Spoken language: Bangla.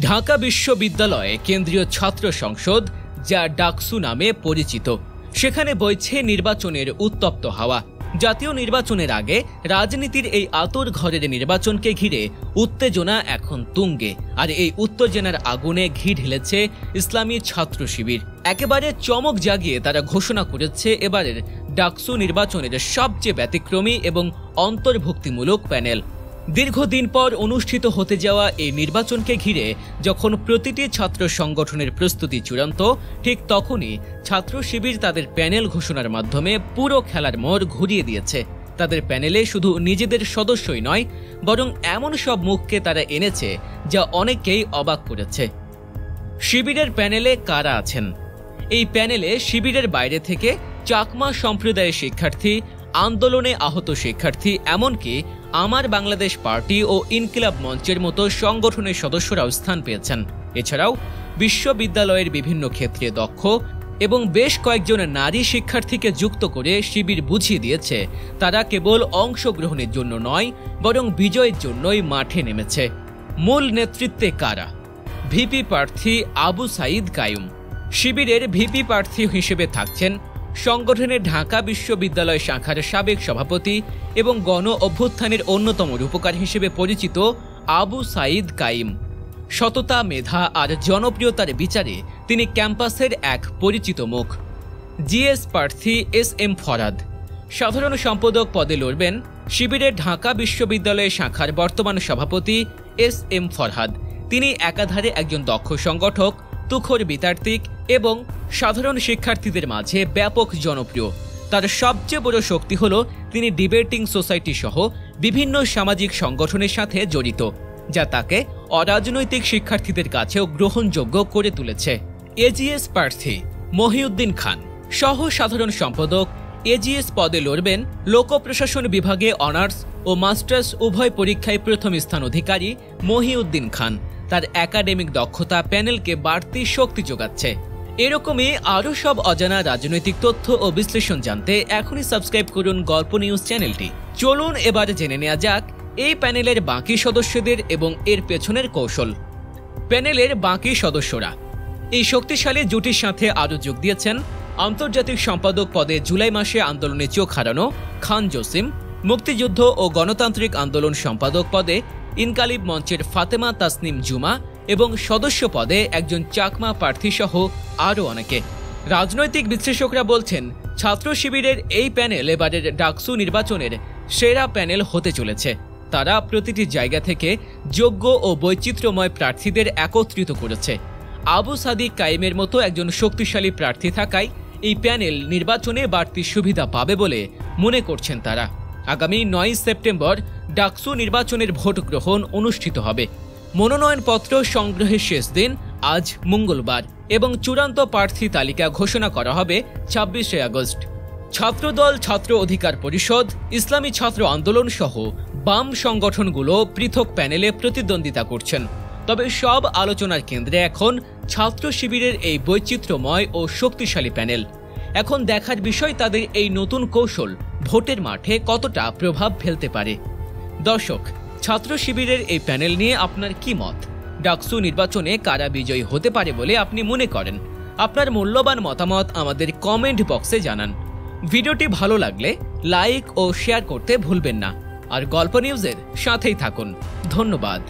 ঢাকা বিশ্ববিদ্যালয়ে কেন্দ্রীয় ছাত্র সংসদ, যা ডাকসু নামে পরিচিত, সেখানে বইছে নির্বাচনের উত্তপ্ত হাওয়া। জাতীয় নির্বাচনের আগে রাজনীতির এই আতর ঘরের নির্বাচনকে ঘিরে উত্তেজনা এখন তুঙ্গে, আর এই উত্তেজনার আগুনে ঘি ঢেলেছে ইসলামী ছাত্র শিবির। একেবারে চমক জাগিয়ে তারা ঘোষণা করেছে এবারের ডাকসু নির্বাচনের সবচেয়ে ব্যতিক্রমী এবং অন্তর্ভুক্তিমূলক প্যানেল। দীর্ঘদিন পর অনুষ্ঠিত হতে যাওয়া এই নির্বাচনকে ঘিরে যখন প্রতিটি ছাত্র সংগঠনের প্রস্তুতি চূড়ান্ত, ঠিক তখনই ছাত্র শিবির তাদের প্যানেল ঘোষণার মাধ্যমে পুরো খেলার মোড় ঘুরিয়ে দিয়েছে। তাদের প্যানেলে শুধু নিজেদের সদস্যই নয়, বরং এমন সব মুখকে তারা এনেছে যা অনেকেই অবাক করেছে। শিবিরের প্যানেলে কারা আছেন? এই প্যানেলে শিবিরের বাইরে থেকে চাকমা সম্প্রদায়ের শিক্ষার্থী, আন্দোলনে আহত শিক্ষার্থী, এমনকি আমার বাংলাদেশ পার্টি ও ইনকিলাব মঞ্চের মতো সংগঠনের সদস্যরাও স্থান পেয়েছেন। এছাড়াও বিশ্ববিদ্যালয়ের বিভিন্ন ক্ষেত্রে দক্ষ এবং বেশ কয়েকজন নারী শিক্ষার্থীকে যুক্ত করে শিবির বুঝিয়ে দিয়েছে তারা কেবল অংশগ্রহণের জন্য নয়, বরং বিজয়ের জন্যই মাঠে নেমেছে। মূল নেতৃত্বে কারা? ভিপি প্রার্থী আবু সাঈদ কাইয়ুম। শিবিরের ভিপি প্রার্থী হিসেবে থাকছেন সংগঠনের ঢাকা বিশ্ববিদ্যালয় শাখার সাবেক সভাপতি এবং গণ অভ্যুত্থানের অন্যতম রূপকার হিসেবে পরিচিত আবু সাঈদ কাইয়ুম। সততা, মেধা আর জনপ্রিয়তার বিচারে তিনি ক্যাম্পাসের এক পরিচিত মুখ। জিএস প্রার্থী SM ফরহাদ। সাধারণ সম্পাদক পদে লড়বেন শিবিরের ঢাকা বিশ্ববিদ্যালয় শাখার বর্তমান সভাপতি SM ফরহাদ। তিনি একাধারে একজন দক্ষ সংগঠক, তুখোর বিতার্কিক এবং সাধারণ শিক্ষার্থীদের মাঝে ব্যাপক জনপ্রিয়। তার সবচেয়ে বড় শক্তি হল তিনি ডিবেটিং সোসাইটি সহ বিভিন্ন সামাজিক সংগঠনের সাথে জড়িত, যা তাকে অরাজনৈতিক শিক্ষার্থীদের কাছেও গ্রহণযোগ্য করে তুলেছে। এজিএস প্রার্থী মহিউদ্দিন খান। সহ সাধারণ সম্পাদক। এজিএস পদে লড়বেন লোক প্রশাসন বিভাগে অনার্স ও মাস্টার্স উভয় পরীক্ষায় প্রথম স্থান অধিকারী মহিউদ্দিন খান। তার একাডেমিক দক্ষতা প্যানেলকে বাড়তি শক্তি যোগাচ্ছে। এরকমই আরও সব অজানা রাজনৈতিক তথ্য ও বিশ্লেষণ জানতে এখনই সাবস্ক্রাইব করুন গল্প নিউজ চ্যানেলটি। চলুন এবার জেনে নেওয়া যাক এই প্যানেলের বাকি সদস্যদের এবং এর পেছনের কৌশল। প্যানেলের বাকি সদস্যরা। এই শক্তিশালী জুটির সাথে আরও যোগ দিয়েছেন আন্তর্জাতিক সম্পাদক পদে জুলাই মাসে আন্দোলনে চোখ হারানো খান জসিম, মুক্তিযুদ্ধ ও গণতান্ত্রিক আন্দোলন সম্পাদক পদে ইনকালিব মঞ্চের ফাতেমা তাসনিম জুমা এবং সদস্য পদে একজন চাকমা প্রার্থী সহ আরও অনেকে। রাজনৈতিক বিশ্লেষকরা বলছেন ছাত্র শিবিরের এই প্যানেল এবারের ডাকসু নির্বাচনের সেরা প্যানেল হতে চলেছে। তারা প্রতিটি জায়গা থেকে যোগ্য ও বৈচিত্র্যময় প্রার্থীদের একত্রিত করেছে। আবু সাদিক কাইমের মতো একজন শক্তিশালী প্রার্থী থাকায় এই প্যানেল নির্বাচনে বাড়তি সুবিধা পাবে বলে মনে করছেন তারা। আগামী 9 সেপ্টেম্বর ডাকসু নির্বাচনের ভোট গ্রহণ অনুষ্ঠিত হবে। মনোনয়নপত্র সংগ্রহের শেষ দিন আজ মঙ্গলবার এবং চূড়ান্ত প্রার্থী তালিকা ঘোষণা করা হবে 26 আগস্ট। ছাত্রদল, ছাত্র অধিকার পরিষদ, ইসলামী ছাত্র আন্দোলন সহ বাম সংগঠনগুলো পৃথক প্যানেলে প্রতিদ্বন্দ্বিতা করছেন। তবে সব আলোচনার কেন্দ্রে এখন ছাত্র শিবিরের এই বৈচিত্র্যময় ও শক্তিশালী প্যানেল। এখন দেখার বিষয় তাদের এই নতুন কৌশল ভোটের মাঠে কতটা প্রভাব ফেলতে পারে। দর্শক, ছাত্র শিবিরের এই প্যানেল নিয়ে আপনার কি মত? ডাকসু নির্বাচনে কারা বিজয়ী হতে পারে বলে আপনি মনে করেন? আপনার মূল্যবান মতামত আমাদের কমেন্ট বক্সে জানান। ভিডিওটি ভালো লাগলে লাইক ও শেয়ার করতে ভুলবেন না। আর গল্প নিউজের সাথেই থাকুন। ধন্যবাদ।